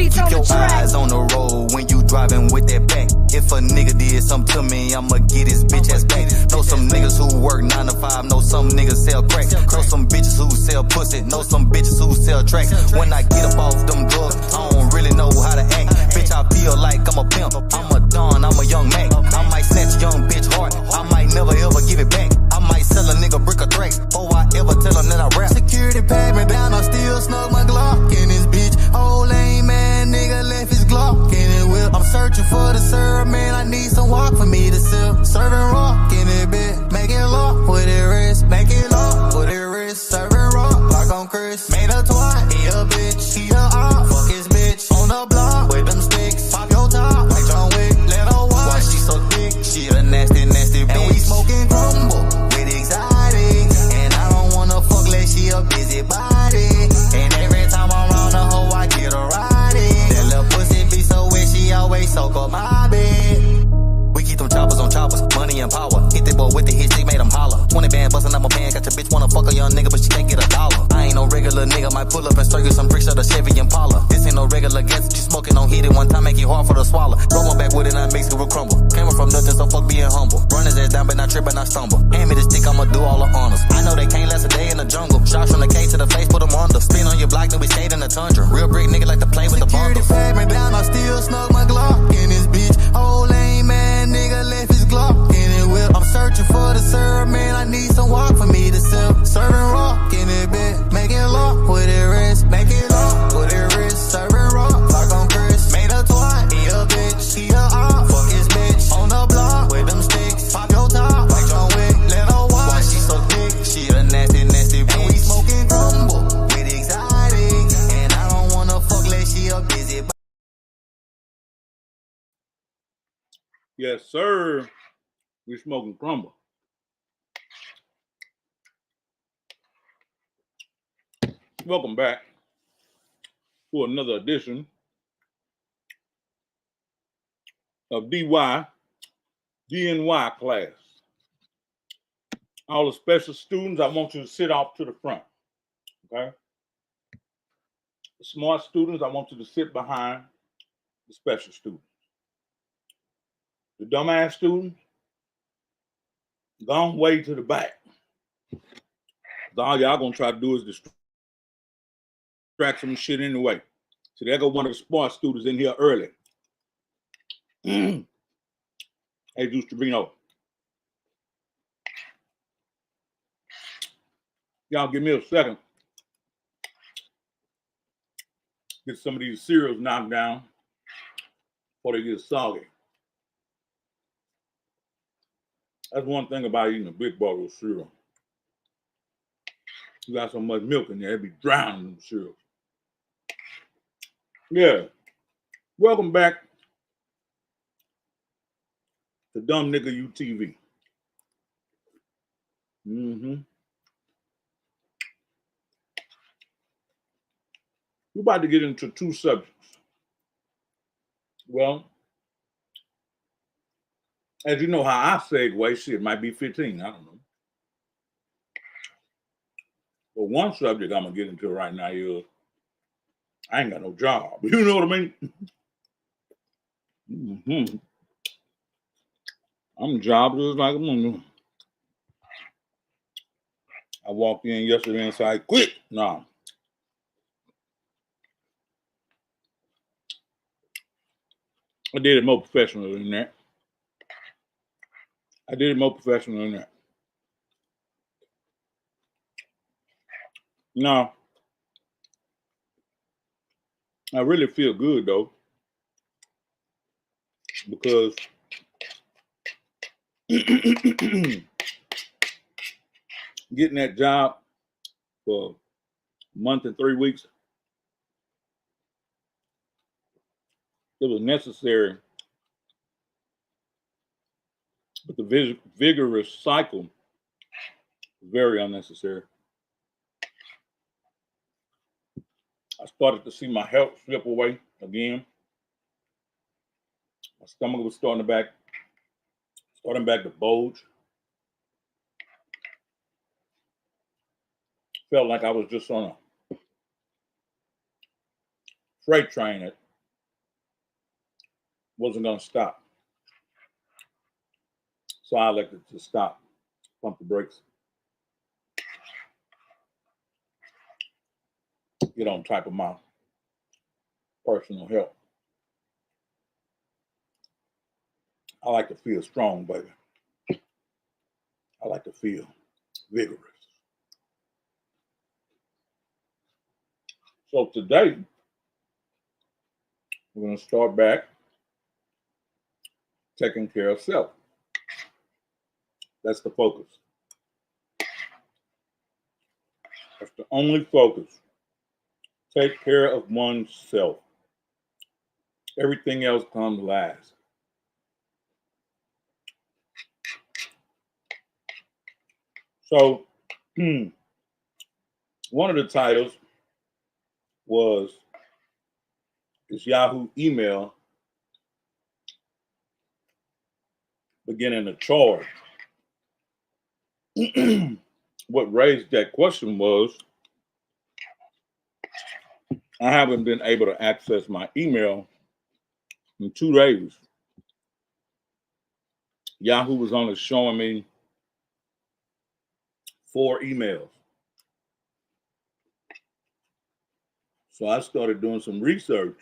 beats on the track. Eyes on the road when you driving with that back. If a nigga did something to me, I'ma get his bitch ass back. Know some niggas who work 9 to 5, know some niggas sell crack. Know some bitches who sell pussy, know some bitches who sell tracks. When I get up off them drugs, I don't really know how to act. Bitch, I feel like I'm a pimp, I'm a don, I'm a young Mac. I might snatch a young bitch heart, I might never ever give it back. I might sell a nigga brick of tracks, before I ever tell him that I rap. Security pat me down, I still snug my Glock in this bitch. Old lame man, nigga left his Glock in it whip. I'm searching for the syrup, man, I need some walk for me to sip. Serving rock in it bit, make it lock with it wrist. Make it lock with it wrist, serving rock like on Chris. Made a twat, he a bitch, he a op. Fuck his bitch, on the block with them sticks. Pop your top, like John Wick, let her watch. Why she so thick, she a nasty, nasty bitch. And we smoking crumble with exotic. And I don't wanna fuck like she a busy body. And every time I'm around the hoe, I get her riding. That little pussy be so wet, she always soak up my bed. We keep them choppers on choppers, money and power. Hit that boy with the hit, she made him holler. 20 band bustin' up my band, got your bitch wanna fuck a young nigga, but she can't get a dollar. I ain't no regular nigga, might pull up and straight you some bricks of the Chevy Impala. This ain't no regular gas that you smoking, don't hit it one time, make it hard for the swallow. Roll my back with it, I mix it with crumble. Came up from nothing, so fuck being humble. Run his ass down, but not trip and not stumble. Hand me the stick, I'ma do all the honors. I know they can't last a day in the jungle. Shots from the K to the face, put them under. Spin on your block, then we skate in the tundra. Real brick nigga like to play with the bundles. Security pat me down, I still snug my Glock in this bitch. Old lame man, nigga left his Glock in it whip. I'm searching for the syrup, man, I need some walk for me to sip. Serving rock in it bit, make it lock with it wrist. Make it lock with it wrist, serving rock like on Chris. Made a twat, he a bitch, he a op. Fuck his bitch, on the block with them sticks. Pop your top, like John Wick, let her watch. Why she so thick, she a nasty, nasty bitch. And we smoking crumble with exotic. And I don't wanna fuck like she a busy. Yes, sir. We smoking crumble. Welcome back to another edition of DNY class. All the special students, I want you to sit off to the front, okay? The smart students, I want you to sit behind the special students. The dumbass students, gone way to the back. All y'all gonna try to do is distract some shit anyway. So there go one of the smart students in here early. Hey, Juice Trevino. Y'all give me a second. Get some of these cereals knocked down before they get soggy. That's one thing about eating a big bottle of cereal. You got so much milk in there, it'd be drowning in the cereal. Yeah. Welcome back to Dumb Nigga UTV. We're about to get into 2 subjects. Well, as you know how I segue, shit, it might be 15, I don't know. But one subject I'm gonna get into right now is I ain't got no job. You know what I mean? I'm jobless like a mother. I walked in yesterday and said, quit. No. I did it more professional than that. No. I really feel good though. Because getting that job for a month and 3 weeks, it was necessary. But the vigorous cycle was very unnecessary. I started to see my health slip away again. My stomach was starting back to bulge. Felt like I was just on a freight train at wasn't going to stop. So I elected to stop, pump the brakes, get on top of my personal health. I like to feel strong, baby. I like to feel vigorous. So today, we're going to start back taking care of self. That's the focus. That's the only focus. Take care of oneself. Everything else comes last. So, one of the titles was, is Yahoo email beginning to charge? What raised that question was, I haven't been able to access my email in 2 days. Yahoo was only showing me 4 emails. So I started doing some research.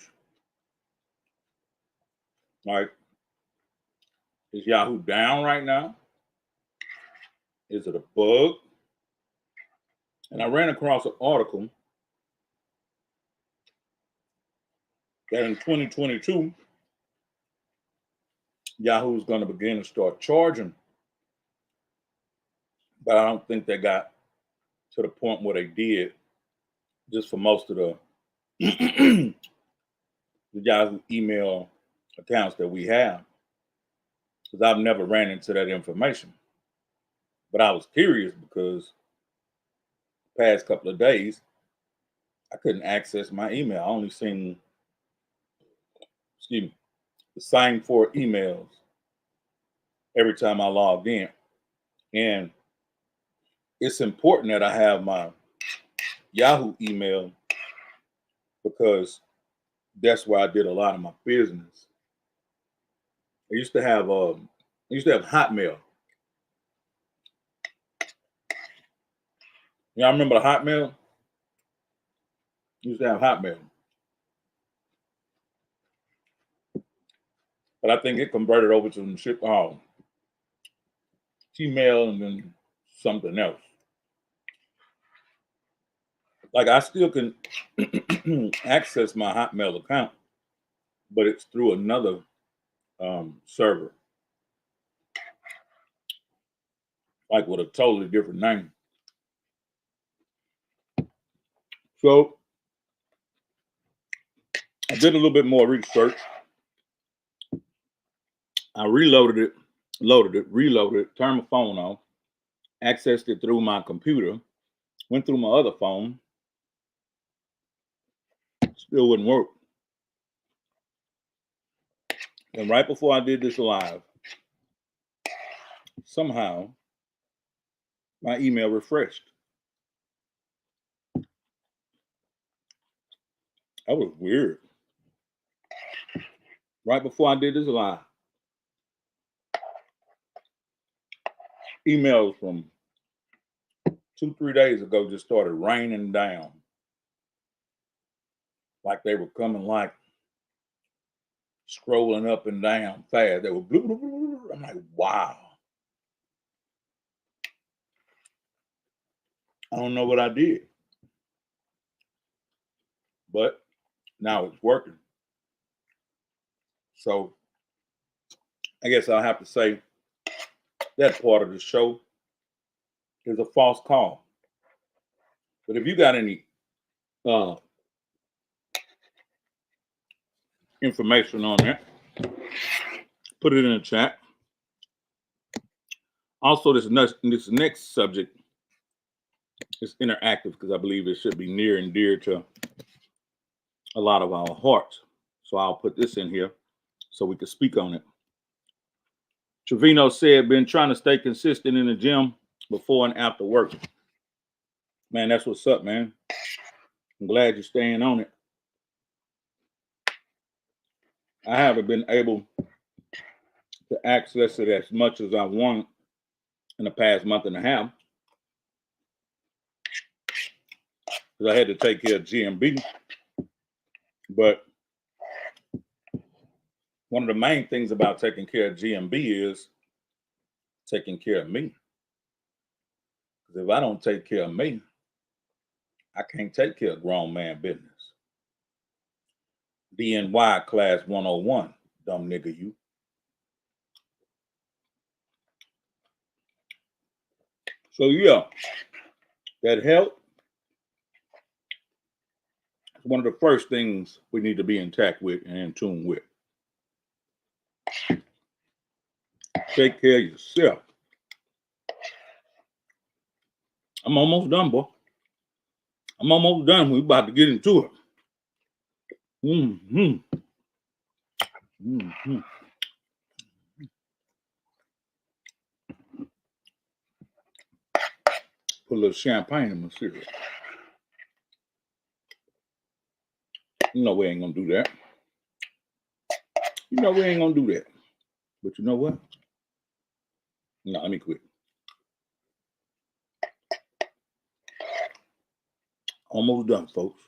Like, is Yahoo down right now? Is it a bug? And I ran across an article that in 2022, Yahoo is going to begin to start charging. But I don't think they got to the point where they did, just for most of the, the Yahoo email accounts that we have. Because I've never ran into that information. But I was curious because the past couple of days, I couldn't access my email. I only seen, the same 4 emails every time I logged in. And it's important that I have my Yahoo email because that's where I did a lot of my business. I used to have Hotmail. Yeah, I remember the Hotmail. I used to have Hotmail. But I think it converted over to some shit called Gmail and then something else. Like I still can access my Hotmail account, but it's through another server, like with a totally different name. So I did a little bit more research. I reloaded it, reloaded it, turned my phone off, accessed it through my computer, went through my other phone, still wouldn't work. And right before I did this live, somehow my email refreshed. That was weird. Right before I did this live, emails from 2-3 days ago just started raining down. Like they were coming like scrolling up and down fast. They were blue, blue, blue, blue. I'm like, wow. I don't know what I did. But now it's working. So I guess I'll have to say that part of the show is a false call. But if you got any information on that, put it in the chat. Also, this next subject is interactive because I believe it should be near and dear to a lot of our hearts. So I'll put this in here so we can speak on it. Trevino said, been trying to stay consistent in the gym before and after work. Man, that's what's up, man. I'm glad you're staying on it. I haven't been able to access it as much as I want in the past month and a half. Because I had to take care of GMB. But one of the main things about taking care of GMB is taking care of me. Because if I don't take care of me, I can't take care of grown man business. DNY class 101, dumb nigga you. So yeah, that help is one of the first things we need to be intact with and in tune with. Take care of yourself. I'm almost done, boy. I'm almost done. We're about to get into it. Put a little champagne in my cereal. You know we ain't gonna do that. You know we ain't gonna do that. But you know what? No, let me quit. Almost done, folks.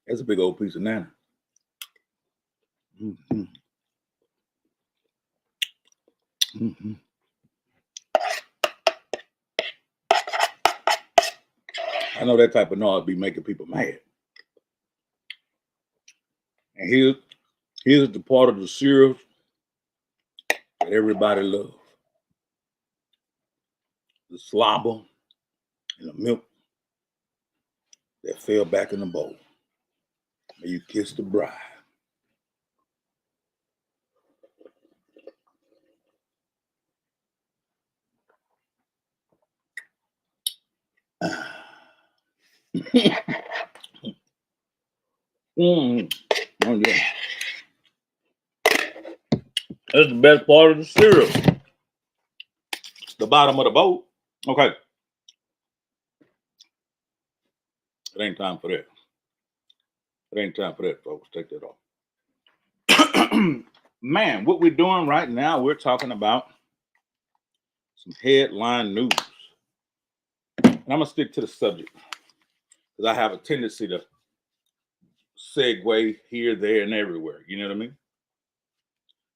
That's a big old piece of nana. I know that type of noise be making people mad. And here's the part of the cereal that everybody loves. The slobber and the milk that fell back in the bowl. And you kiss the bride. Oh, yeah. That's the best part of the cereal. The bottom of the bowl. Okay. It ain't time for that. It ain't time for that, folks. Take that off. Man, what we're doing right now, we're talking about some headline news. And I'm going to stick to the subject because I have a tendency to segue here, there, and everywhere. You know what I mean?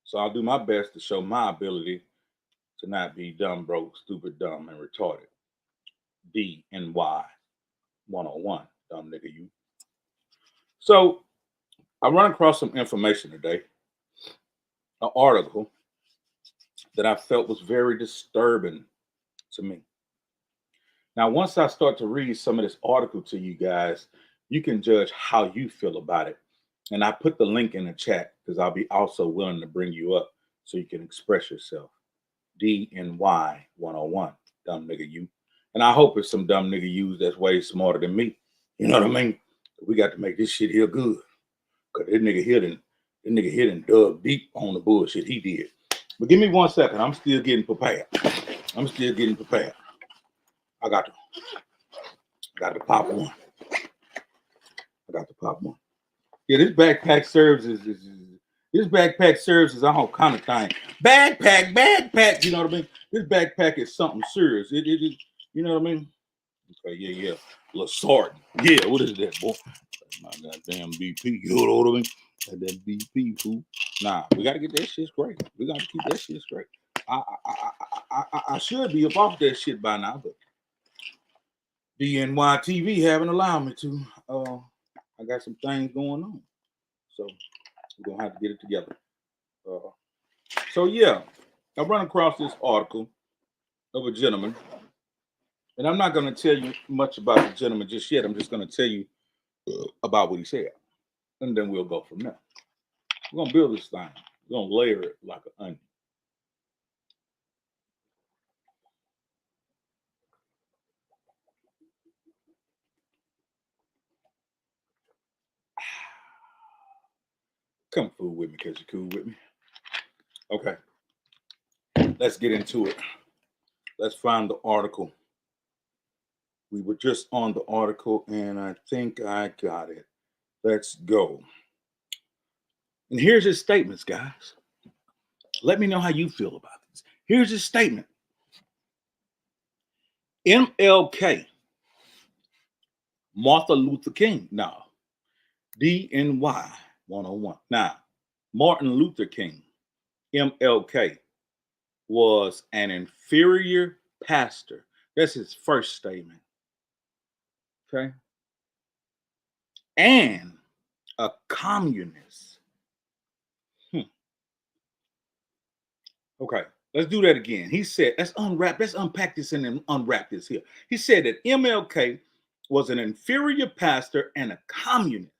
So I'll do my best to show my ability to not be dumb, broke, stupid, dumb, and retarded. DNY 101, dumb nigga you. So I run across some information today, an article that I felt was very disturbing to me. Now, once I start to read some of this article to you guys, you can judge how you feel about it. And I put the link in the chat because I'll be also willing to bring you up so you can express yourself. DNY 101, dumb nigga you. And I hope it's some dumb nigga yous that's way smarter than me. You know what I mean? We got to make this shit here good. Because this nigga here done dug deep on the bullshit he did. But give me 1 second. I'm still getting prepared. I got to pop one. Yeah, this backpack serves as a whole kind of thing. Backpack. You know what I mean? This backpack is something serious. It you know what I mean? Okay, yeah. Little sword. Yeah, what is that, boy? My goddamn BP. You know what I mean? That BP, fool. Nah, we gotta get that shit straight. We gotta keep that shit straight. I should be up off that shit by now, but DNY TV haven't allowed me to. I got some things going on, so we're gonna have to get it together. So yeah, I run across this article of a gentleman, and I'm not gonna tell you much about the gentleman just yet. I'm just gonna tell you about what he said, and then we'll go from there. We're gonna build this thing. We're gonna layer it like an onion. Come fool with me because you're cool with me. Okay. Let's get into it. Let's find the article. We were just on the article and I think I got it. Let's go. And here's his statements, guys. Let me know how you feel about this. Here's his statement. MLK, Martha Luther King. Now, DNY 101. Now, Martin Luther King, MLK, was an inferior pastor. That's his first statement. Okay. And a communist. Okay, let's do that again. He said, let's unpack this and unwrap this here. He said that MLK was an inferior pastor and a communist.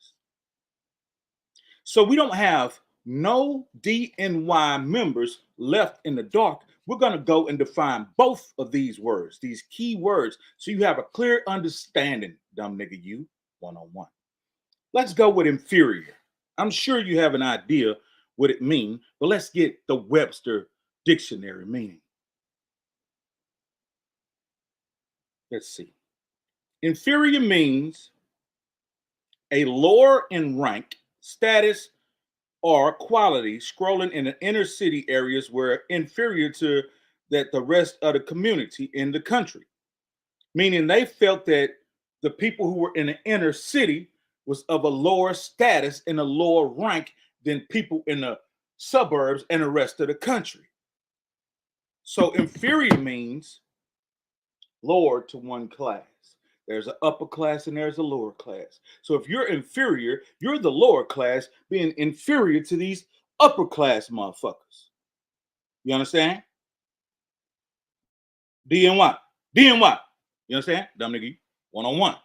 So we don't have no DNY members left in the dark. We're going to go and define both of these words, these key words, so you have a clear understanding, dumb nigga, you, one-on-one. Let's go with inferior. I'm sure you have an idea what it means, but let's get the Webster dictionary meaning. Let's see. Inferior means a lower in rank, status, or quality, scrolling in the inner city areas where inferior to that the rest of the community in the country. Meaning they felt that the people who were in the inner city was of a lower status and a lower rank than people in the suburbs and the rest of the country. So inferior means lower to one class. There's an upper class and there's a lower class. So if you're inferior, you're the lower class being inferior to these upper class motherfuckers. You understand? DNY. DNY. You understand? Dumb nigga, one-on-one.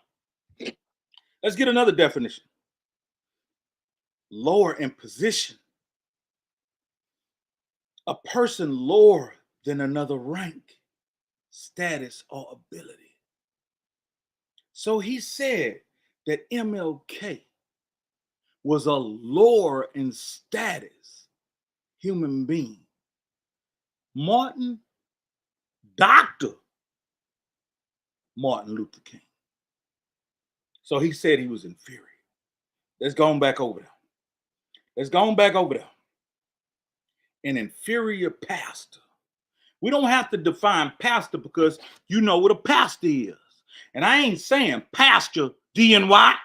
Let's get another definition. Lower in position. A person lower than another rank, status, or ability. So he said that MLK was a lower in status human being. Dr. Martin Luther King. So he said he was inferior. Let's go on back over there. An inferior pastor. We don't have to define pastor because you know what a pastor is. And I ain't saying pastor, DNY.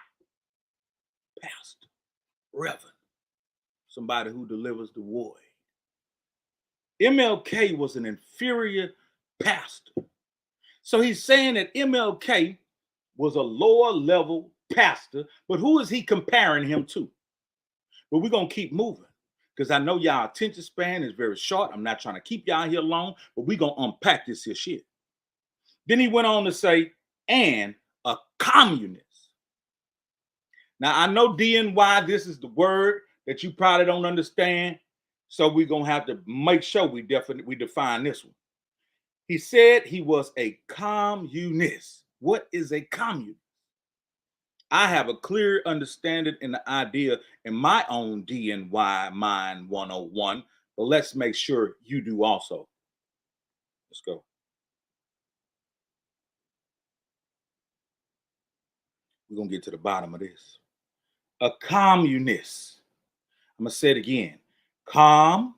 Pastor, reverend, somebody who delivers the word. MLK was an inferior pastor. So he's saying that MLK was a lower level pastor, but who is he comparing him to? But we're going to keep moving because I know y'all attention span is very short. I'm not trying to keep y'all here long, but we're going to unpack this here shit. Then he went on to say, and a communist. Now, I know DNY, this is the word that you probably don't understand. So we're going to have to make sure we define this one. He said he was a communist. What is a communist? I have a clear understanding and the idea in my own DNY Mind 101, but let's make sure you do also. Let's go. We're going to get to the bottom of this. A communist. I'm going to say it again. Communist.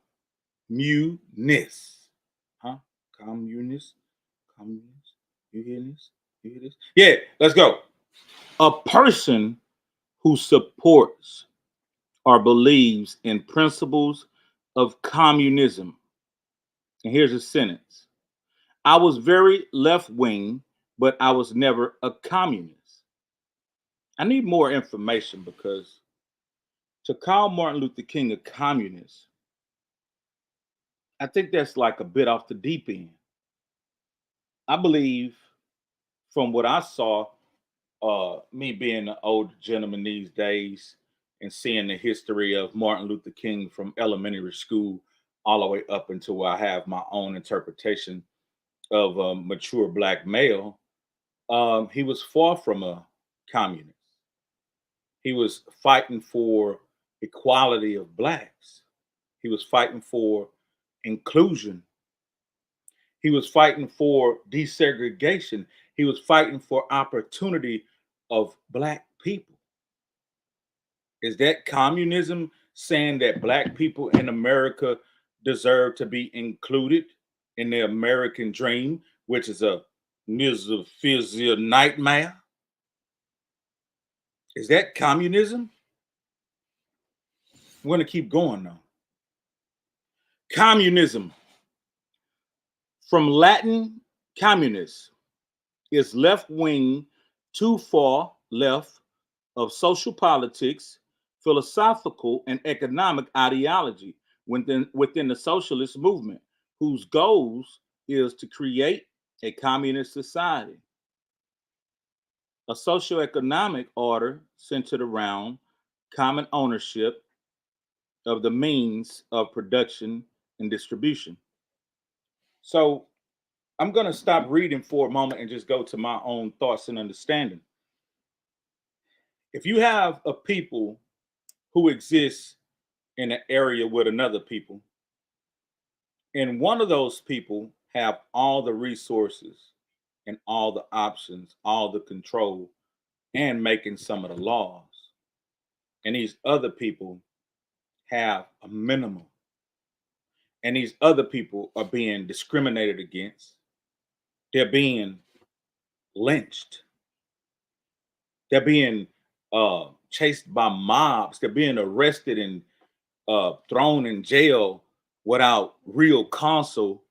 Huh? Communist. Communist. You hear this? You hear this? Yeah, let's go. A person who supports or believes in principles of communism. And here's a sentence. I was very left-wing, but I was never a communist. I need more information because to call Martin Luther King a communist, I think that's like a bit off the deep end. I believe from what I saw, me being an old gentleman these days and seeing the history of Martin Luther King from elementary school all the way up until I have my own interpretation of a mature black male, he was far from a communist. He was fighting for equality of blacks. He was fighting for inclusion. He was fighting for desegregation. He was fighting for opportunity of black people. Is that communism saying that black people in America deserve to be included in the American dream, which is a miserable nightmare? Is that communism? We're going to keep going now. Communism, from Latin communis, is left wing, too far left of social politics, philosophical, and economic ideology within the socialist movement, whose goals is to create a communist society, a socioeconomic order centered around common ownership of the means of production and distribution. So I'm going to stop reading for a moment and just go to my own thoughts and understanding. If you have a people who exists in an area with another people, and one of those people have all the resources and all the options, all the control, and making some of the laws, and these other people have a minimum, and these other people are being discriminated against, they're being lynched, they're being chased by mobs, they're being arrested and thrown in jail without real counsel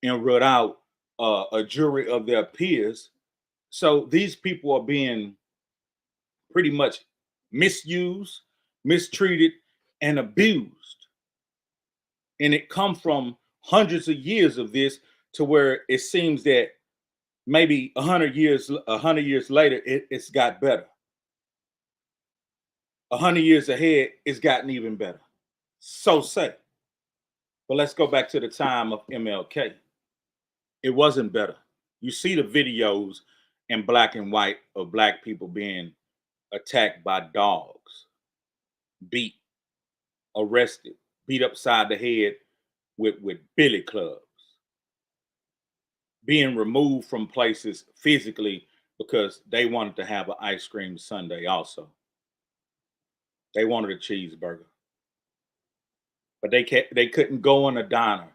and without a jury of their peers. So these people are being pretty much misused, mistreated, and abused. And it come from hundreds of years of this to where it seems that maybe 100 years later, it's got better. 100 years ahead, it's gotten even better. So say. But let's go back to the time of MLK. It wasn't better. You see the videos in black and white of black people being attacked by dogs, beat, arrested, beat upside the head with billy clubs, being removed from places physically because they wanted to have an ice cream sundae also. They wanted a cheeseburger. But they couldn't go in a diner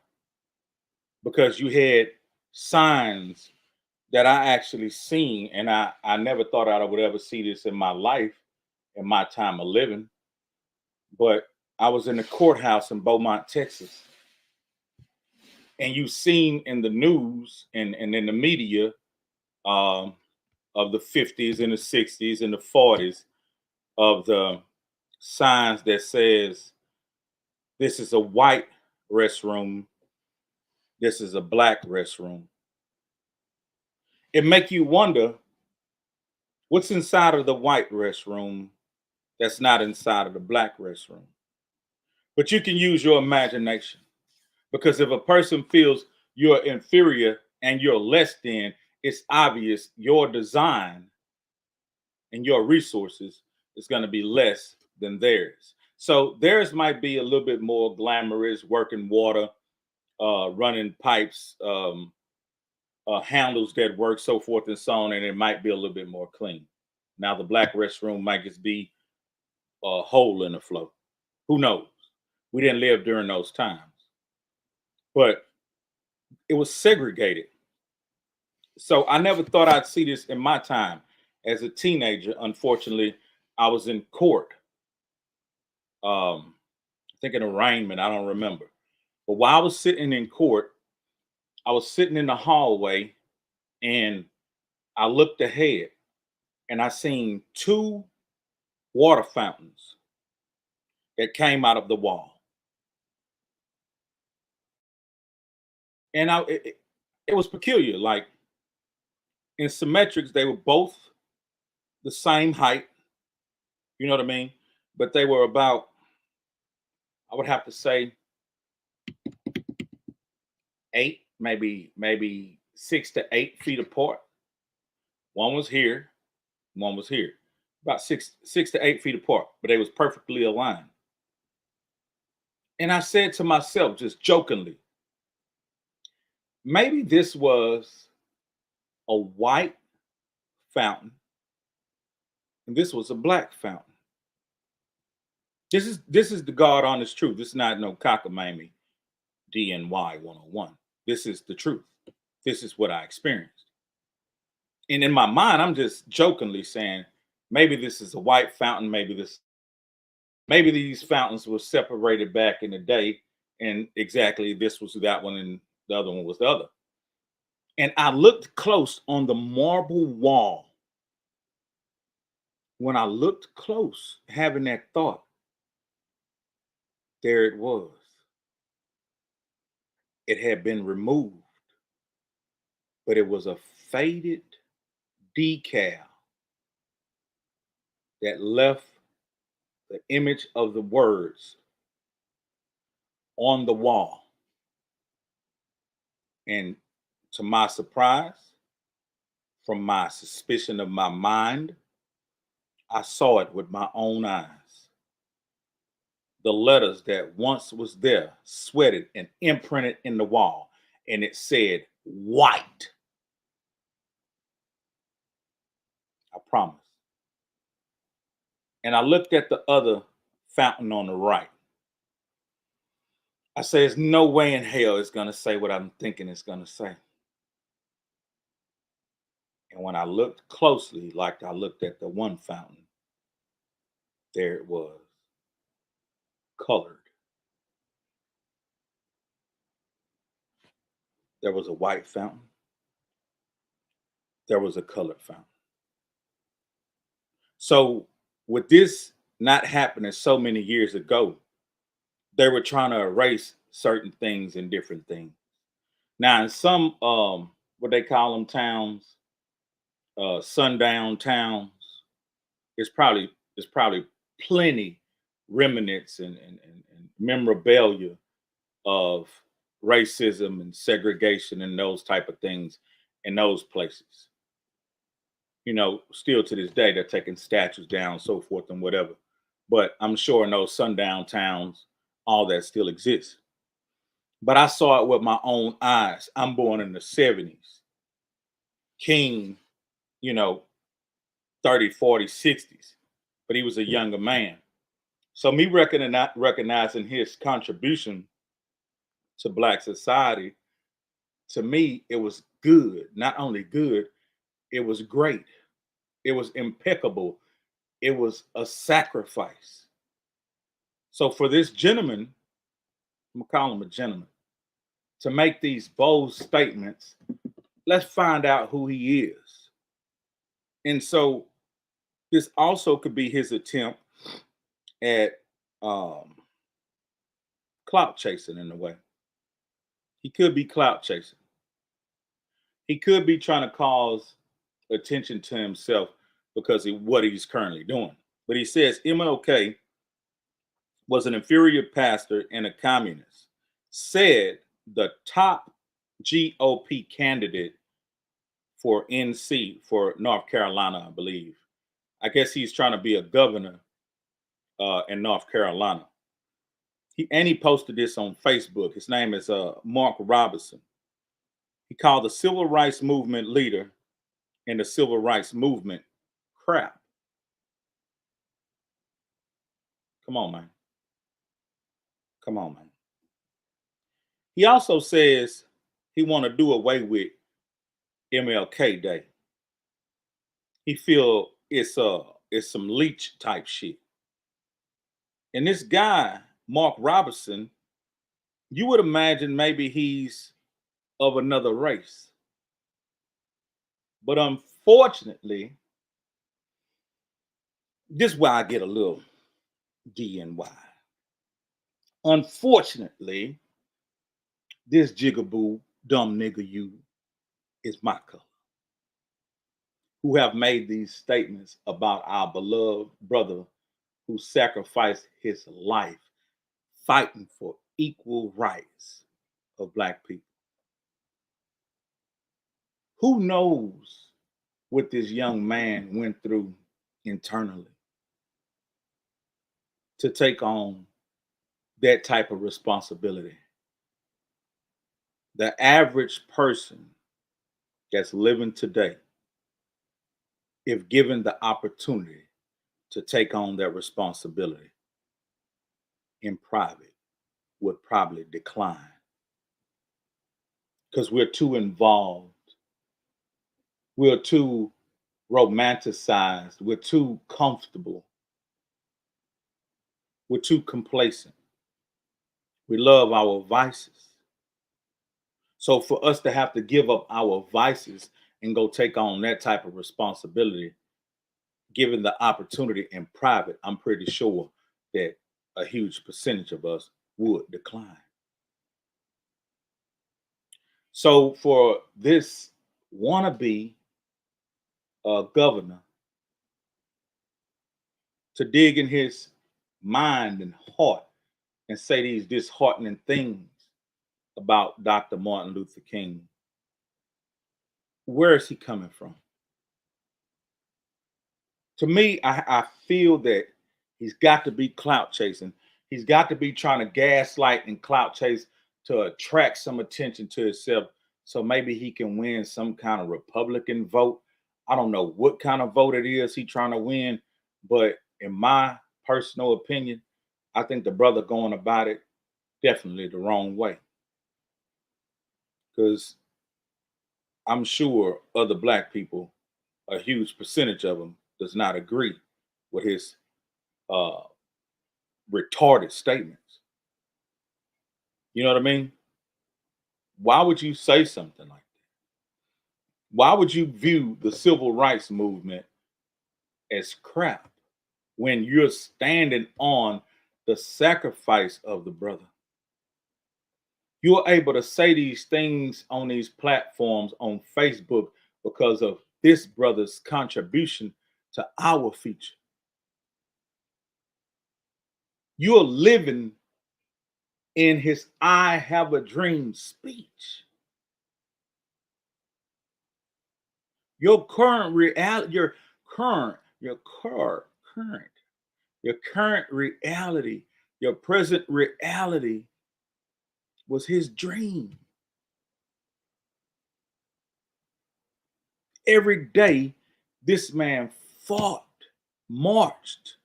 because you had signs that I actually seen, and I never thought I would ever see this in my life, in my time of living. But I was in the courthouse in Beaumont, Texas. And you've seen in the news and in the media of the 50s and the 60s and the 40s of the signs that says, this is a white restroom, this is a black restroom. It make you wonder what's inside of the white restroom that's not inside of the black restroom. But you can use your imagination, because if a person feels you're inferior and you're less than, it's obvious your design and your resources is going to be less than theirs. So theirs might be a little bit more glamorous, working water, running pipes, handles that work, so forth and so on, and it might be a little bit more clean. Now the black restroom might just be a hole in the floor. Who knows? We didn't live during those times, but it was segregated. So I never thought I'd see this in my time as a teenager. Unfortunately, I was in court. I think an arraignment, I don't remember. But while I was sitting in court, I was sitting in the hallway and I looked ahead and I seen two water fountains that came out of the wall. And it was peculiar. Like in symmetrics, they were both the same height. You know what I mean? But they were about, I would have to say, 8, maybe 6 to 8 feet apart. One was here, one was here, about 6 to 8 feet apart, but they was perfectly aligned. And I said to myself, just jokingly, maybe this was a white fountain and this was a black fountain. This is the God honest truth. This is not no cockamamie DNY 101. This is the truth. This is what I experienced. And in my mind, I'm just jokingly saying, maybe this is a white fountain, maybe these fountains were separated back in the day, and exactly this was that one and the other one was the other. And I looked close on the marble wall. When I looked close, having that thought, there it was. It had been removed, but it was a faded decal that left the image of the words on the wall. And to my surprise, from my suspicion of my mind, I saw it with my own eyes. The letters that once was there, sweated and imprinted in the wall, and it said white. I promise. And I looked at the other fountain on the right. I say, there's no way in hell it's going to say what I'm thinking it's going to say. And when I looked closely, like I looked at the one fountain, there it was, colored. There was a white fountain. There was a colored fountain. So with this not happening so many years ago, they were trying to erase certain things and different things. Now in some what they call them towns, sundown towns, it's probably plenty remnants and memorabilia of racism and segregation and those type of things in those places. Still to this day, they're taking statues down, so forth and whatever. But I'm sure in those sundown towns, all that still exists. But I saw it with my own eyes. I'm born in the 70s. King, you know, 30, 40, 60s. But he was a younger man. So me recognizing his contribution to Black society, to me, it was good. Not only good, it was great. It was impeccable. It was a sacrifice. So for this gentleman, I'm gonna call him a gentleman, to make these bold statements, let's find out who he is. And so this also could be his attempt at clout chasing in a way. He could be clout chasing. He could be trying to cause attention to himself because of what he's currently doing. But he says MLK was an inferior pastor and a communist, said the top GOP candidate for NC, for North Carolina, I believe. I guess he's trying to be a governor in North Carolina. He posted this on Facebook. His name is Mark Robinson. He called the civil rights movement leader and the civil rights movement crap. Come on, man. Come on, man. He also says he want to do away with MLK Day. He feel it's some leech type shit. And this guy, Mark Robinson, you would imagine maybe he's of another race. But unfortunately, this is where I get a little DNY. Unfortunately, this jigaboo, dumb nigga you is my color, who have made these statements about our beloved brother who sacrificed his life fighting for equal rights of Black people. Who knows what this young man went through internally to take on that type of responsibility? The average person that's living today, if given the opportunity to take on that responsibility, in private would probably decline because we're too involved. We're too romanticized. We're too comfortable. We're too complacent. We love our vices. So for us to have to give up our vices and go take on that type of responsibility, given the opportunity in private, I'm pretty sure that a huge percentage of us would decline. So for this wannabe governor to dig in his mind and heart and say these disheartening things about Dr. Martin Luther King, where is he coming from? To me, I feel that he's got to be clout chasing. He's got to be trying to gaslight and clout chase to attract some attention to himself. So maybe he can win some kind of Republican vote. I don't know what kind of vote it is he's trying to win, but in my personal opinion, I think the brother going about it definitely the wrong way. Because I'm sure other black people, a huge percentage of them, does not agree with his retarded statements. You know what I mean? Why would you say something like that? Why would you view the civil rights movement as crap when you're standing on the sacrifice of the brother? You're able to say these things on these platforms on Facebook because of this brother's contribution to our future. You're living in his I have a dream speech. Your current reality, your current reality, your present reality was his dream. Every day, this man fought, marched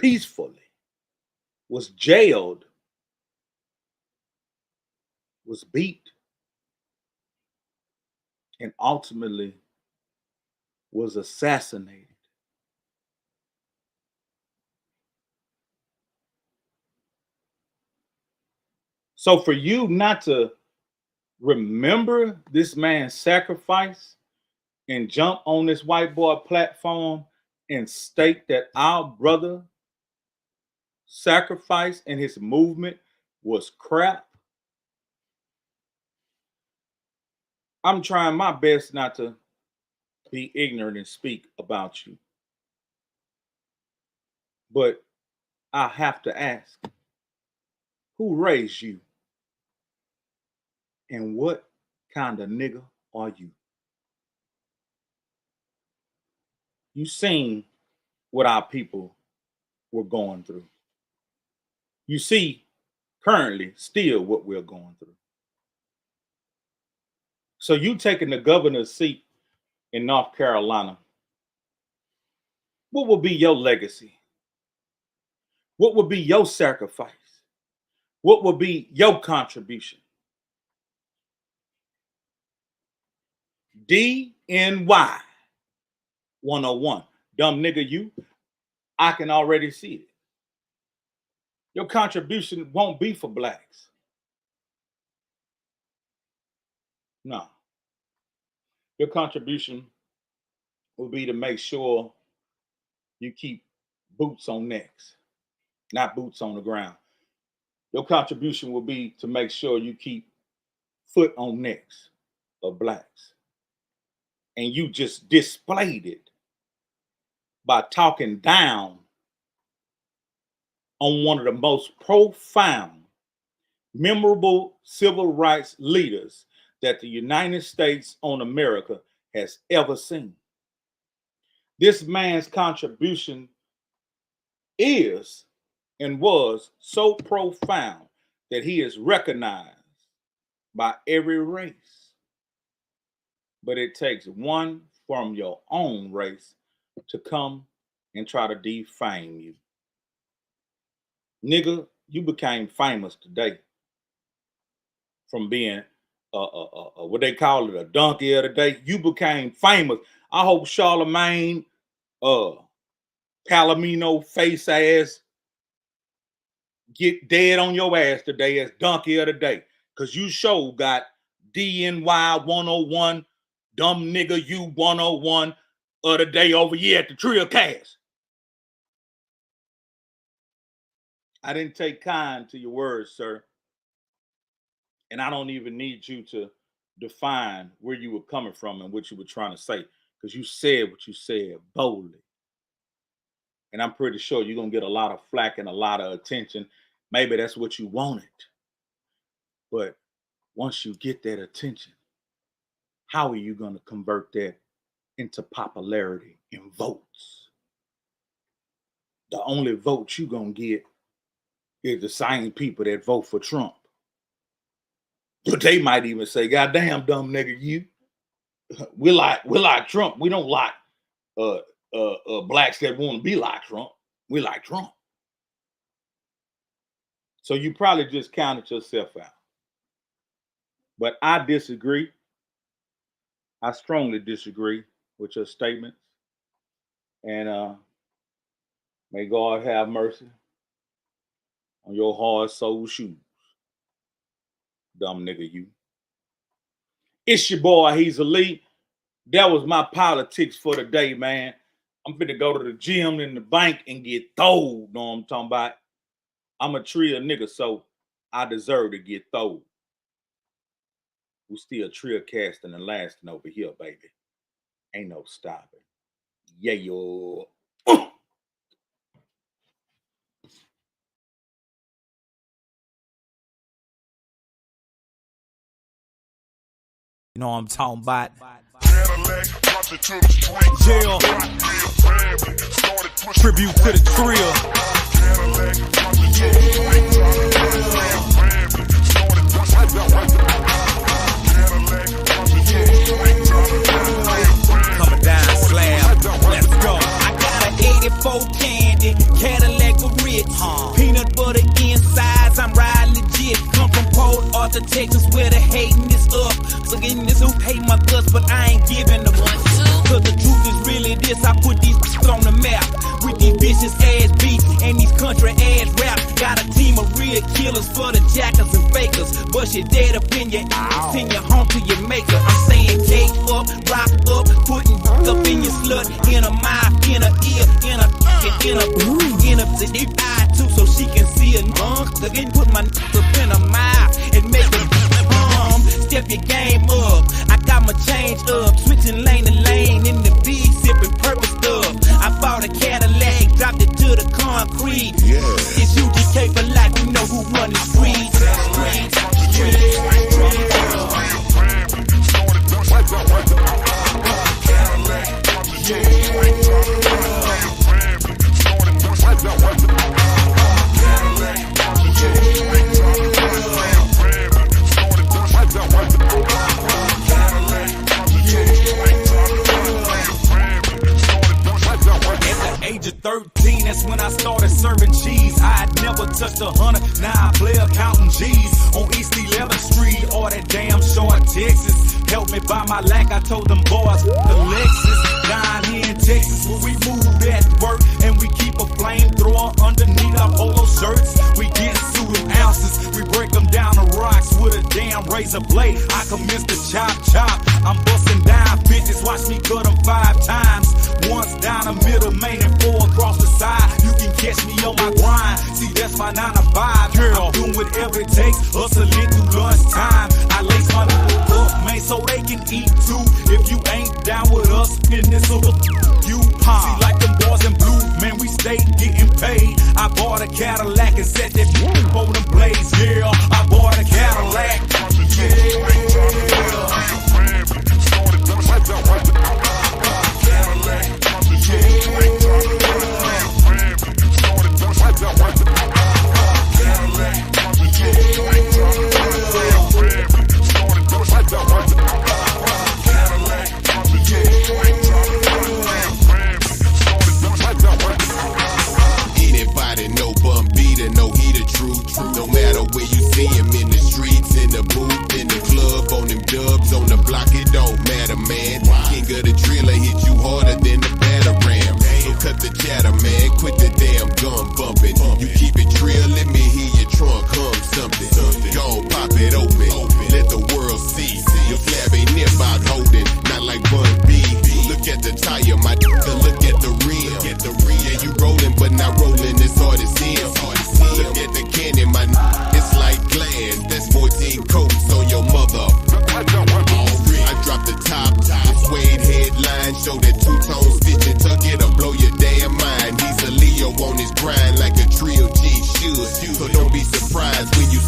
peacefully, was jailed, was beat, and ultimately was assassinated. So for you not to remember this man's sacrifice and jump on this white boy platform and state that our brother sacrifice and his movement was crap, I'm trying my best not to be ignorant and speak about you. But I have to ask, who raised you? And what kind of nigga are you? You seen what our people were going through. You see currently still what we're going through. So you taking the governor's seat in North Carolina, what will be your legacy? What will be your sacrifice? What will be your contribution? DNY 101. Dumb nigga, you, I can already see it. Your contribution won't be for blacks. No. Your contribution will be to make sure you keep boots on necks, not boots on the ground. Your contribution will be to make sure you keep foot on necks of blacks. And you just displayed it by talking down on one of the most profound, memorable civil rights leaders that the United States on America has ever seen. This man's contribution is and was so profound that he is recognized by every race. But it takes one from your own race to come and try to defame you. Nigga, You became famous today from being what they call it, a donkey of the day. You became famous. I hope Charlemagne, Palomino face ass get dead on your ass today as donkey of the day. Cause you sure got DNY 101, dumb nigga you 101 of the day over here at the Trill Cast. I didn't take kind to your words, sir. And I don't even need you to define where you were coming from and what you were trying to say. Because you said what you said boldly. And I'm pretty sure you're going to get a lot of flack and a lot of attention. Maybe that's what you wanted. But once you get that attention, how are you going to convert that into popularity and votes? The only votes you're going to get is the same people that vote for Trump. But they might even say, "Goddamn, dumb nigga, you. We like Trump. We don't like blacks that want to be like Trump. We like Trump." So you probably just counted yourself out. But I disagree. I strongly disagree with your statements. And may God have mercy on your hard soul shoes. Dumb nigga, you. It's your boy, he's elite. That was my politics for the day, man. I'm finna go to the gym in the bank and get throwed. Know what I'm talking about? I'm a Trill nigga, so I deserve to get throwed. We still Trill casting and lasting over here, baby. Ain't no stopping. Yeah, yo. You know what I'm talking about? Jail. Tribute to the Trill. Coming down slab. Let's go. I got an 84 candy Cadillac with rich. Peanut butter insides, I'm riding legit. Come from Port Arthur, Texas, where the hating is up. So getting this who hate my guts, but I ain't giving them one. Cause the truth is really this, I put these on the map. With these vicious ass beats and these country ass raps. Got a team of real killers for the jackers and fakers. Bust your dead up in your ass, send you home to your maker. I'm saying cake up, rock up, putting up in your slut, in a mouth, in a ear, in a to deep eye too, so she can see a Again, put my up in a mouth and make it step your game up. I got my change up, switching lane to lane in the V, sipping purple stuff. I bought a Cadillac, dropped it to the concrete. It's UGK for life, you know who run the streets. Age of 13, that's when I started serving cheese. I had never touched 100, now I play counting G's. On East 11th Street, or that damn short Texas. Help me buy my lack, I told them boys, the Lexus. Down here in Texas, where we move at work, and we keep a flamethrower underneath our polo shirts. We get suited ounces, we break them down to rocks with a damn razor blade. I commence to chop. I'm busting down bitches, watch me cut them 5 times. Once down the middle, main and 4 across the side. You can catch me on my grind. See, that's my 9 to 5. Girl, I'm doing whatever it takes. Hustling through lunchtime. I lace my up, man, so they can eat too. If you ain't down with us, then this will you. See, like them boys in blue, man, we stay getting paid. I bought a Cadillac and set that on them blades. Yeah, I bought a Cadillac. Anybody know Bun B to know he the truth. finger, the driller hit you harder than the batarang. So cut the chatter, man, quit the damn gun bumping. You keep it trill, let me hear your trunk hum something. Go pop it open, let the world see. Your flab ain't near about holding, not like Bun B. Look at the tire, my nigga, look at the rim. Yeah, you rolling, but not rolling as hard as him. Look at the cannon, my nigga, it's like glass. That's 14 coats on your mother. I dropped the top, suede headline, show that two-tone stitching, tuck it or blow your damn mind. He's a Leo on his grind like a trio G should. So don't be surprised when you